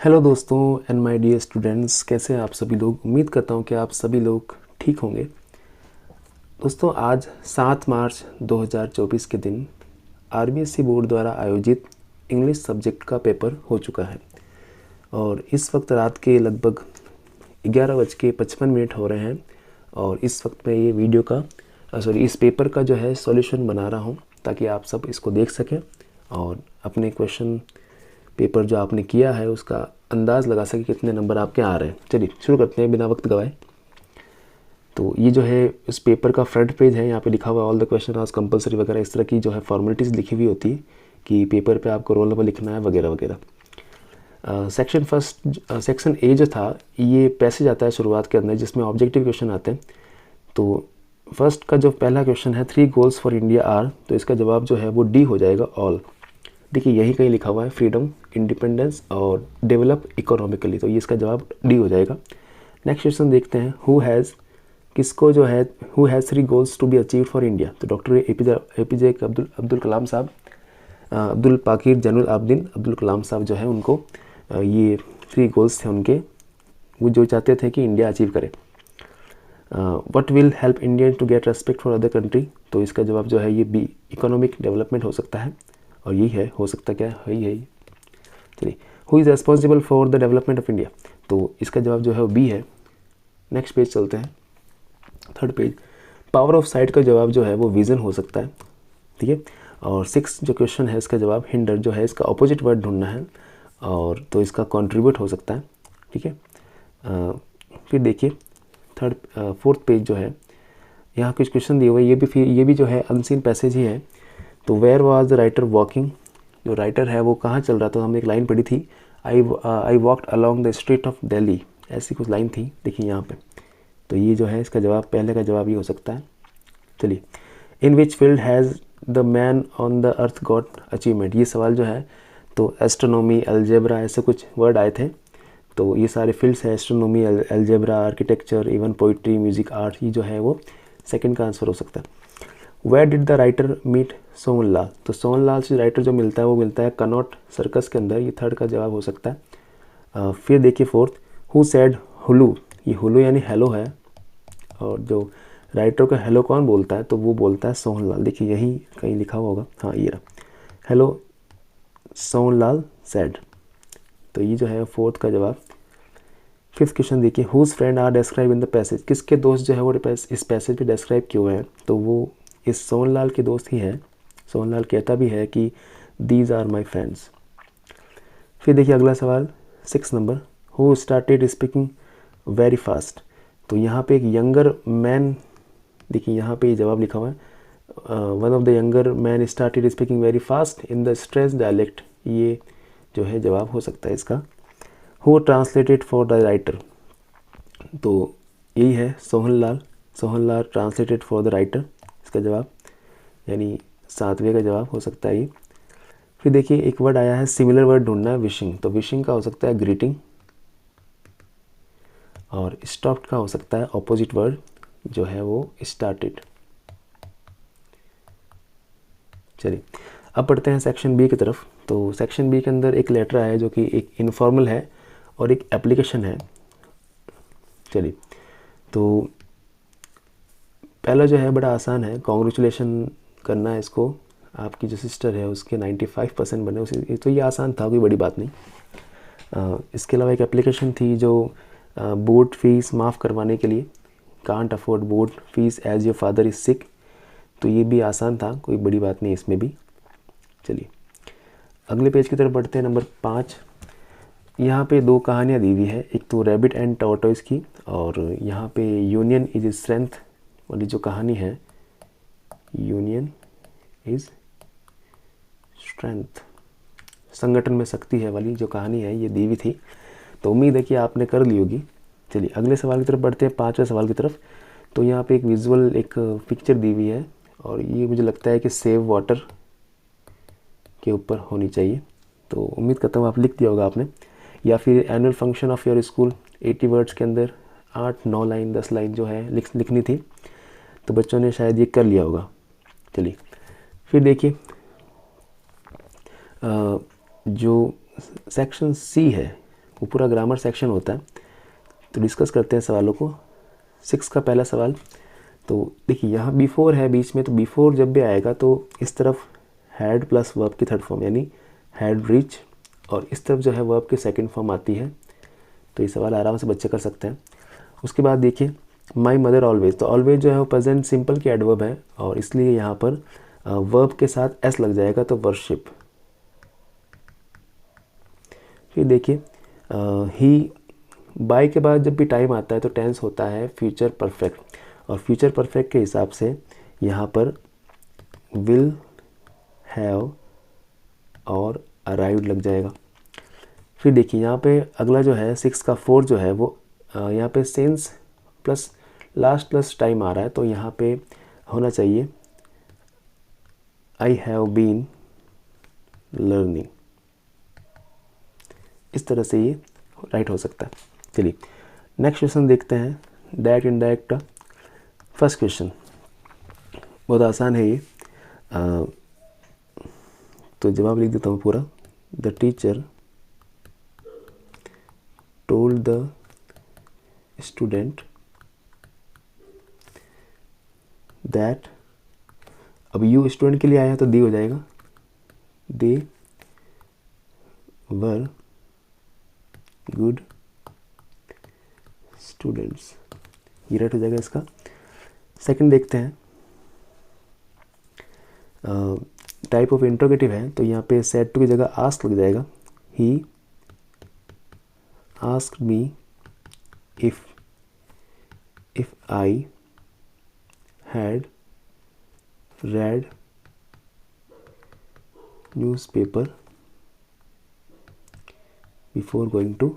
Hello दोस्तों and my dear students, कैसे हैं आप सभी लोग। उम्मीद करता हूं कि आप सभी लोग ठीक होंगे। दोस्तों, आज 7 मार्च 2024 के दिन आरबीएसई बोर्ड द्वारा आयोजित इंग्लिश सब्जेक्ट का पेपर हो चुका है और इस वक्त रात के लगभग 11:55 हो रहे हैं। और इस वक्त मैं ये वीडियो का इस पेपर का जो है सॉल्यूशन बना रहा हूँ ताकि आप सब इसको देख सकें और अपने क्वेश्चन पेपर जो आपने किया है उसका अंदाज़ लगा सके कितने नंबर आपके आ रहे हैं। चलिए शुरू करते हैं बिना वक्त गवाए। तो ये जो है इस पेपर का फ्रंट पेज है, यहाँ पे लिखा हुआ है all the question are compulsory वगैरह, इस तरह की जो है फॉर्मेलिटीज़ लिखी हुई होती है कि पेपर पे आपको रोल नंबर लिखना है वगैरह वगैरह। सेक्शन ए जो था ये पैसेज आता है शुरुआत के अंदर जिसमें ऑब्जेक्टिव क्वेश्चन आते हैं। तो फर्स्ट का जो पहला क्वेश्चन है 3 गोल्स फॉर इंडिया आर, तो इसका जवाब जो है वो डी हो जाएगा ऑल। देखिए यही कहीं लिखा हुआ है फ्रीडम, इंडिपेंडेंस और डेवलप इकोनॉमिकली, तो ये इसका जवाब डी हो जाएगा। नेक्स्ट क्वेश्चन देखते हैं हु हैज़, किसको जो है who has 3 goals to be achieve for India, तो डॉक्टर एपीजे अब्दुल कलाम साहब, अब्दुल पाकिर जैनुल आबदीन अब्दुल कलाम साहब जो है उनको ये 3 गोल्स थे उनके, वो जो चाहते थे कि इंडिया अचीव करे। What will help Indian to get respect for other country, तो इसका जवाब जो है ये बी इकोनॉमिक डेवलपमेंट हो सकता है और यही है, हो सकता क्या है यही। चलिए who is responsible for the development of India, तो इसका जवाब जो है वो बी है। नेक्स्ट पेज चलते हैं, third page. Power of site का जवाब जो है वो विज़न हो सकता है, ठीक है। और 6 जो क्वेश्चन है इसका जवाब हिंडर जो है, इसका ऑपोजिट वर्ड ढूंढना है और तो इसका कंट्रीब्यूट हो सकता है, ठीक है। फिर देखिए फोर्थ पेज जो है, यहाँ कुछ क्वेश्चन दिए हुए, ये भी जो है अनसीन पैसेज ही है। तो where was the writer walking, जो राइटर है वो कहाँ चल रहा था, हमने एक लाइन पढ़ी थी I walked along the street of Delhi, ऐसी कुछ लाइन थी, देखिए यहाँ पे। तो ये जो है इसका जवाब, पहले का जवाब ये हो सकता है। चलिए in which field has the man on the earth got achievement, ये सवाल जो है तो एस्ट्रोनॉमी, अलजेब्रा ऐसे कुछ वर्ड आए थे, तो ये सारे फील्ड्स हैं astronomy, algebra, architecture, even poetry, music, art, ये जो है वो सेकंड का आंसर हो सकता है। Where did the writer meet Sohanlal, तो सोहनलाल से राइटर जो मिलता है वो मिलता है कनॉट सर्कस के अंदर, ये थर्ड का जवाब हो सकता है। फिर देखिए फोर्थ, हु सेड हुलू, ये हुलू यानी हेलो है और जो राइटर का हेलो कौन बोलता है, तो वो बोलता है सोहनलाल, देखिए यही कहीं लिखा हुआ होगा, हाँ ये रहा, हेलो सोहनलाल सेड, तो ये जो है फोर्थ का जवाब। फिफ्थ क्वेश्चन देखिए whose friend are describe in the passage, किसके दोस्त जो है वो इस पैसेज पे डिस्क्राइब किए हुए हैं, तो वो इस सोहनलाल के दोस्त ही है। सोहनलाल कहता भी है कि दीज आर माई फ्रेंड्स। फिर देखिए अगला सवाल 6 number, who started speaking very fast, तो यहाँ पे एक यंगर मैन, देखिए यहाँ पे ये जवाब लिखा हुआ है one of the younger man started speaking very fast in the stress dialect, ये जो है जवाब हो सकता है इसका। Who translated for the writer, तो यही है Sohanlal translated for the writer, इसका जवाब यानी 7वें का जवाब हो सकता है ये। फिर देखिए एक वर्ड आया है सिमिलर वर्ड ढूंढना है, विशिंग, तो विशिंग का हो सकता है ग्रीटिंग और स्टॉप्ड का हो सकता है ऑपोजिट वर्ड जो है वो स्टार्टेड। चलिए अब पढ़ते हैं सेक्शन बी की तरफ। तो सेक्शन बी के अंदर एक लेटर आया है जो कि एक इनफॉर्मल है और एक एप्लीकेशन है। चलिए तो पहला जो है बड़ा आसान है, कॉन्ग्रेचुलेशन करना है इसको, आपकी जो सिस्टर है उसके 95% बने उसे, तो ये आसान था, कोई बड़ी बात नहीं। इसके अलावा एक एप्लीकेशन थी जो बोर्ड फीस माफ़ करवाने के लिए, can't afford board fees as your father is sick, तो ये भी आसान था, कोई बड़ी बात नहीं इसमें भी। चलिए अगले पेज की तरफ बढ़ते हैं, नंबर 5। यहाँ पे 2 कहानियाँ दी हुई है, एक तो रैबिट एंड टॉर्टोइस की, और यहाँ पे यूनियन इज स्ट्रेंथ वाली जो कहानी है, यूनियन इज स्ट्रेंथ, संगठन में शक्ति है वाली जो कहानी है ये दी हुई थी, तो उम्मीद है कि आपने कर ली होगी। चलिए अगले सवाल की तरफ बढ़ते हैं, 5वें सवाल की तरफ। तो यहाँ पे एक विजुअल एक पिक्चर दी हुई है और ये मुझे लगता है कि सेव वाटर के ऊपर होनी चाहिए, तो उम्मीद करता हूँ आप लिख दिया होगा आपने, या फिर annual function of your school 80 words के अंदर 8-9 लाइन 10 लाइन जो है लिखनी थी, तो बच्चों ने शायद ये कर लिया होगा। चलिए फिर देखिए जो सेक्शन सी है वो पूरा ग्रामर सेक्शन होता है। तो डिस्कस करते हैं सवालों को। 6 का पहला सवाल, तो देखिए यहाँ बिफोर है बीच में, तो बिफोर जब भी आएगा तो इस तरफ हैड प्लस वर्ब की थर्ड फॉर्म यानी हैड रीच, और इस तरफ जो है वर्ब की सेकंड फॉर्म आती है। तो ये सवाल आराम से बच्चे कर सकते हैं। उसके बाद देखिए माई मदर ऑलवेज, तो ऑलवेज जो है वो प्रेजेंट सिंपल की एडवर्ब है और इसलिए यहाँ पर वर्ब के साथ एस लग जाएगा, तो वर्शिप। फिर देखिए ही, बाय के बाद जब भी टाइम आता है तो टेंस होता है फ्यूचर परफेक्ट, और फ्यूचर परफेक्ट के हिसाब से यहाँ पर विल, हैव और अराइव्ड लग जाएगा। फिर देखिए यहाँ पे अगला जो है 6 का 4 जो है वो यहाँ पे since plus last plus time आ रहा है, तो यहाँ पे होना चाहिए आई हैव बीन लर्निंग। इस तरह से ये राइट हो सकता है। चलिए नेक्स्ट क्वेश्चन देखते हैं, डायरेक्ट इनडायरेक्ट का। फर्स्ट क्वेश्चन बहुत आसान है ये, तो जवाब लिख देता हूँ पूरा। The teacher told the student that, अब यू स्टूडेंट के लिए आया तो दी हो जाएगा, दे वर गुड स्टूडेंट्स, ये राइट हो जाएगा इसका। सेकंड देखते हैं, टाइप ऑफ इंट्रोगेटिव है, तो यहाँ पे सेड टू की जगह आस्क लग जाएगा। He asked me if I had read newspaper before going to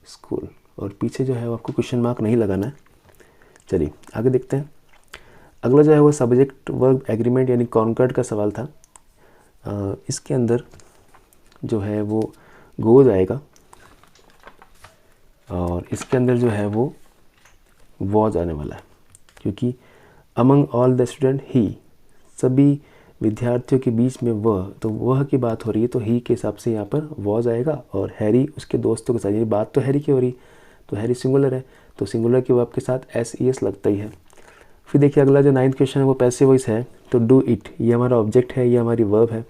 school, और पीछे जो है वो आपको क्वेश्चन मार्क नहीं लगाना है। चलिए आगे देखते हैं। अगला जो है वो सब्जेक्ट वर्ब एग्रीमेंट यानी कॉन्कर्ड का सवाल था। इसके अंदर जो है वो गोज आएगा और इसके अंदर जो है वो वॉज आने वाला है, क्योंकि अमंग ऑल द स्टूडेंट ही, सभी विद्यार्थियों के बीच में वह, तो वह की बात हो रही है, तो ही के हिसाब से यहाँ पर वॉज आएगा। और हैरी उसके दोस्तों के साथ, ये बात तो हैरी की हो रही, तो हैरी सिंगुलर है, तो सिंगुलर के वर्ब के साथ एस ई एस लगता ही है। फिर देखिए अगला जो 9th क्वेश्चन है वो पैसिव वॉइस है, तो डू इट, ये हमारा ऑब्जेक्ट है, ये हमारी वर्ब है,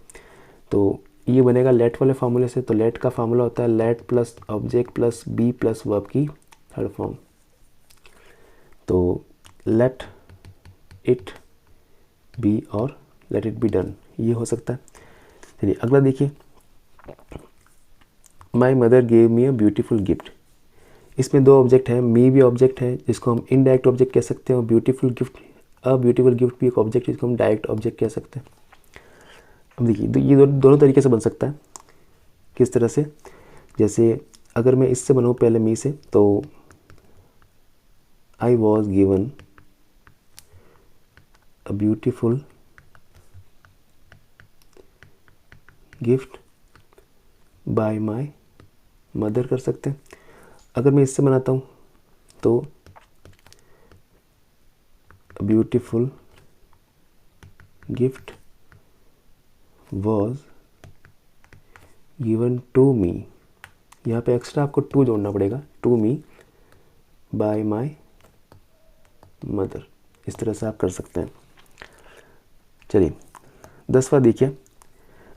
तो ये बनेगा लेट वाले फार्मूले से। तो लेट का फार्मूला होता है let plus object plus be plus verb की थर्ड फॉर्म, तो लेट इट बी और लेट इट बी डन, ये हो सकता है। चलिए अगला देखिए, my mother gave me a beautiful gift. इसमें दो ऑब्जेक्ट है, मी भी ऑब्जेक्ट है जिसको हम इनडायरेक्ट ऑब्जेक्ट कह सकते हैं, और ब्यूटीफुल गिफ्ट, अ ब्यूटीफुल गिफ्ट भी एक ऑब्जेक्ट जिसको हम डायरेक्ट ऑब्जेक्ट कह सकते हैं। अब देखिए ये दोनों तरीके से बन सकता है। किस तरह से, जैसे अगर मैं इससे बनाऊँ पहले मी से, तो I was given a beautiful gift by my mother कर सकते हैं। अगर मैं इससे बनाता हूँ तो a beautiful gift was given to me, यहाँ पे एक्स्ट्रा आपको टू जोड़ना पड़ेगा, to me by my mother, इस तरह से आप कर सकते हैं। चलिए 10वां देखिए,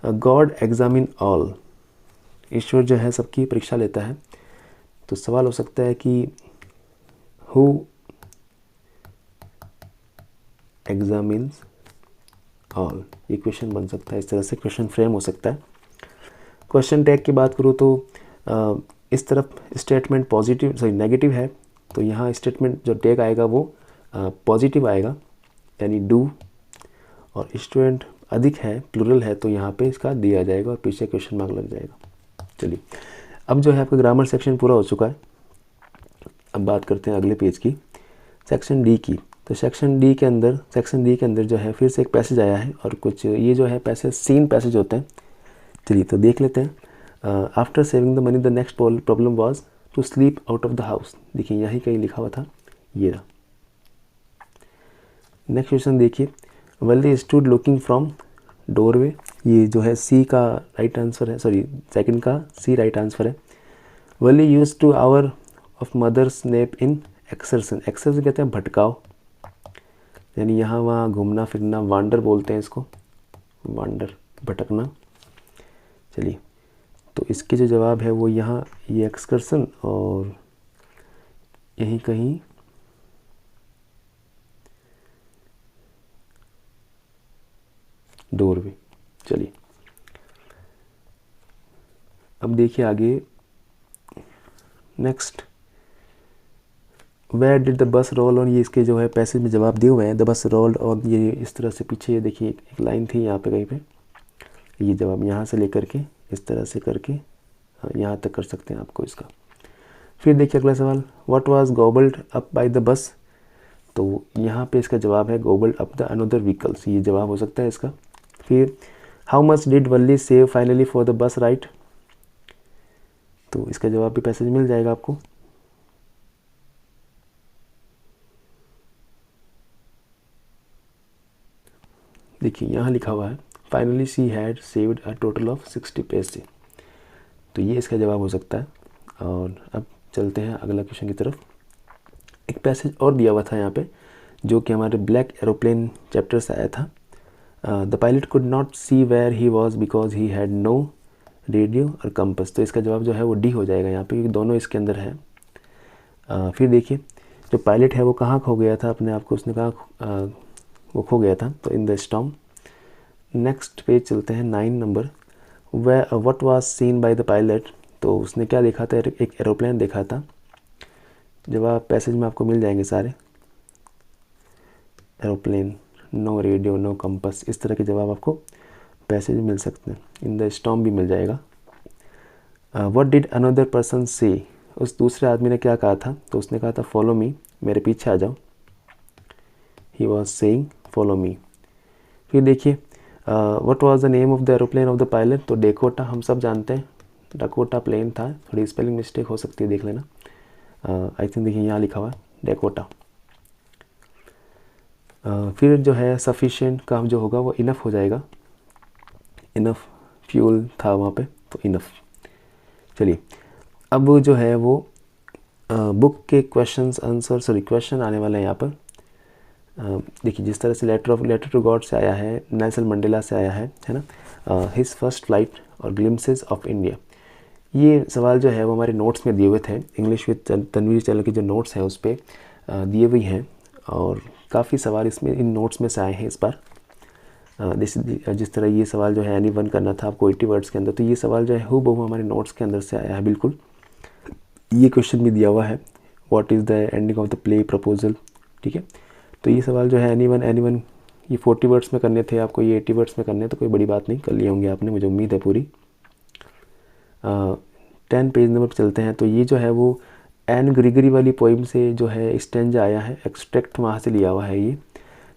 गॉड एग्जामिन ऑल, ईश्वर जो है सबकी परीक्षा लेता है। तो सवाल हो सकता है कि हु एग्जामिन्स ऑल, ये क्वेश्चन बन सकता है, इस तरह से क्वेश्चन फ्रेम हो सकता है। क्वेश्चन टैग की बात करूँ तो इस तरफ स्टेटमेंट पॉजिटिव नेगेटिव है, तो यहाँ स्टेटमेंट जो टैग आएगा वो पॉजिटिव आएगा, यानी डू, और स्टूडेंट अधिक है, प्लूरल है, तो यहाँ पे इसका डी आ जाएगा और पीछे क्वेश्चन मार्क लग जाएगा। चलिए अब जो है आपका ग्रामर सेक्शन पूरा हो चुका है। अब बात करते हैं अगले पेज की, सेक्शन डी की। तो सेक्शन डी के अंदर जो है फिर से एक पैसेज आया है, और कुछ ये जो है पैसेज सीन पैसेज होते हैं। चलिए तो देख लेते हैं। After saving the money the next problem was to sleep out of the house, देखिए यहीं कहीं लिखा हुआ था, ये रहा। नेक्स्ट क्वेश्चन देखिए, well they stood looking from doorway, ये जो है सी का राइट आंसर है, सॉरी सेकंड का सी राइट आंसर है। Valli use to hour of mother's nap in excursion, excursion कहते हैं भटकाव, यानी यहाँ वहाँ घूमना फिरना, वांडर बोलते हैं इसको, वांडर भटकना। चलिए, तो इसके जो जवाब है वो यहाँ ये एक्सकर्सन और यहीं कहीं डोरवे। चलिए अब देखिए आगे next, where did the bus roll on, ये इसके जो है पैसेज में जवाब दिए हुए हैं। द बस रोल्ड ऑन, ये इस तरह से पीछे ये देखिए एक लाइन थी यहाँ पे कहीं पे, ये जवाब यहाँ से लेकर के इस तरह से करके यहाँ तक कर सकते हैं आपको इसका। फिर देखिए अगला सवाल, what was gobbled up by the bus, तो यहाँ पे इसका जवाब है gobbled up the another vehicles, ये जवाब हो सकता है इसका। फिर how much did Valli save finally for the bus ride, तो इसका जवाब भी पैसेज मिल जाएगा आपको। देखिए यहाँ लिखा हुआ है finally she had saved a total of 60 पैसे, तो ये इसका जवाब हो सकता है। और अब चलते हैं अगला क्वेश्चन की तरफ। एक पैसेज और दिया हुआ था यहाँ पे जो कि हमारे ब्लैक एरोप्लेन चैप्टर से आया था। The pilot could not see where he was because he had no radio और कंपस, तो इसका जवाब जो है वो डी हो जाएगा यहाँ पे, क्योंकि दोनों इसके अंदर है। फिर देखिए जो पायलट है वो कहाँ खो गया था अपने आप को, उसने कहा वो खो गया था, तो in the storm. Next page चलते हैं 9 number, what was scene by the pilot, तो उसने क्या देखा था, एक एरोप्लेन देखा था। जवाब पैसेज में आपको मिल जाएंगे सारे, aeroplane, no radio, no compass, इस तरह के जवाब आपको पैसेज में मिल सकते हैं। इन द स्टॉर्म भी मिल जाएगा। व्हाट डिड अनदर पर्सन से, उस दूसरे आदमी ने क्या कहा था, तो उसने कहा था फॉलो मी, मेरे पीछे आ जाओ। He was saying follow me. फिर देखिए what was the name of the aeroplane of the pilot, तो डेकोटा, हम सब जानते हैं डकोटा प्लेन था, थोड़ी स्पेलिंग मिस्टेक हो सकती है, देख लेना। आई थिंक देखिए यहाँ लिखा हुआ है डेकोटा। फिर जो है सफिशिएंट का जो होगा वो इनफ हो जाएगा, इनफ फ्यूल था वहाँ पे, तो इनफ। चलिए अब जो है वो बुक के क्वेश्चंस आंसर, सॉरी क्वेश्चन आने वाले हैं यहाँ पर। देखिए जिस तरह से लेटर टू गॉड से आया है, नेल्सन मंडेला से आया है ना, हिज फर्स्ट फ्लाइट और ग्लिम्सेस ऑफ इंडिया, ये सवाल जो है वो हमारे नोट्स में दिए हुए थे। इंग्लिश विद तनवीर चैनल के जो नोट्स हैं उस पर दिए हुए हैं, और काफ़ी सवाल इसमें इन नोट्स में से आए हैं इस बार। जिस तरह ये सवाल जो है एनी1 करना था आपको 80 वर्ड्स के अंदर, तो ये सवाल जो है हूबहू हमारे नोट्स के अंदर से आया है बिल्कुल। ये क्वेश्चन भी दिया हुआ है, what is the ending of the play proposal, ठीक है। तो ये सवाल जो है एनी1 ये 40 वर्ड्स में करने थे आपको, ये 80 वर्ड्स में करने, तो कोई बड़ी बात नहीं, कर लिए होंगे आपने, मुझे उम्मीद है पूरी। 10 पेज नंबर पर चलते हैं। तो ये जो है वो एन ग्रिगरी वाली पोइम से जो है स्टेंजा आया है, एक्सट्रैक्ट वहाँ से लिया हुआ है ये,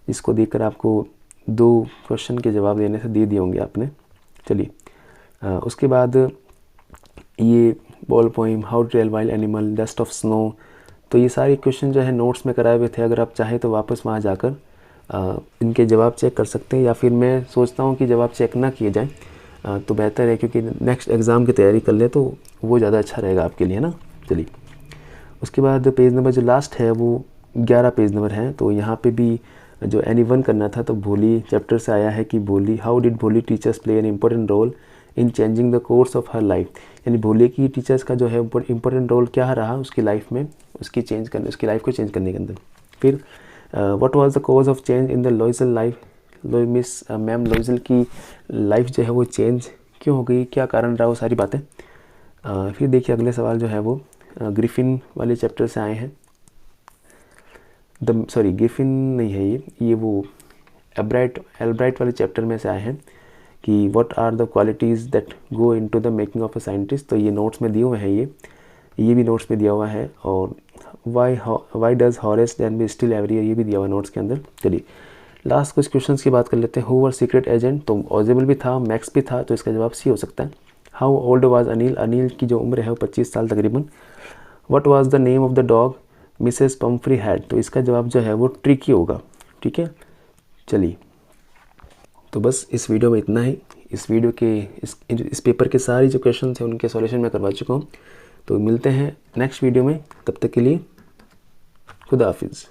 जिसको देखकर आपको 2 क्वेश्चन के जवाब देने से दे दिए होंगे आपने। चलिए उसके बाद ये ball poem, how to tell wild animal, dust of snow, तो ये सारे क्वेश्चन जो है नोट्स में कराए हुए थे। अगर आप चाहें तो वापस वहाँ जाकर इनके जवाब चेक कर सकते हैं, या फिर मैं सोचता हूँ कि जवाब चेक ना किए जाएँ तो बेहतर है, क्योंकि नेक्स्ट एग्ज़ाम की तैयारी कर ले तो वो ज़्यादा अच्छा रहेगा आपके लिए, है ना। चलिए उसके बाद पेज नंबर जो लास्ट है वो 11 पेज नंबर है। तो यहाँ पे भी जो एनी1 करना था, तो भोली चैप्टर से आया है कि Bholi, how did Bholi teachers play an important role in changing the course of her life, यानी भोले की टीचर्स का जो है इम्पोर्टेंट रोल क्या रहा उसकी लाइफ में, उसकी लाइफ को चेंज करने के अंदर। फिर what was the cause of change in the लॉइजल life, miss ma'am लॉइजल की लाइफ जो है वो चेंज क्यों हो गई, क्या कारण रहा, वो सारी बातें। फिर देखिए अगले सवाल जो है वो ग्रिफिन वाले चैप्टर से आए हैं। ग्रिफिन नहीं है ये वो एल्ब्राइट वाले चैप्टर में से आए हैं कि what are the qualities that go into the making of a scientist, तो ये नोट्स में दिए हुए हैं, ये भी नोट्स में दिया हुआ है। और why does Horace Danby steal every year, ये भी दिया हुआ है नोट्स के अंदर। चलिए लास्ट कुछ क्वेश्चंस की बात कर लेते हैं। हु वर सीक्रेट एजेंट, तो ऑजेबल भी था, मैक्स भी था, तो इसका जवाब सी हो सकता है। How old was Anil, Anil की जो उम्र है वो 25 साल तकरीबन। What was the name of the dog Mrs Pomfrey had, तो इसका जवाब जो है वो ट्रिकी होगा, ठीक है। चलिए तो बस इस वीडियो में इतना ही। इस वीडियो के इस पेपर के सारे जो क्वेश्चन थे उनके सॉल्यूशन मैं करवा चुका हूँ। तो मिलते हैं नेक्स्ट वीडियो में, तब तक के लिए खुदा हाफिज़।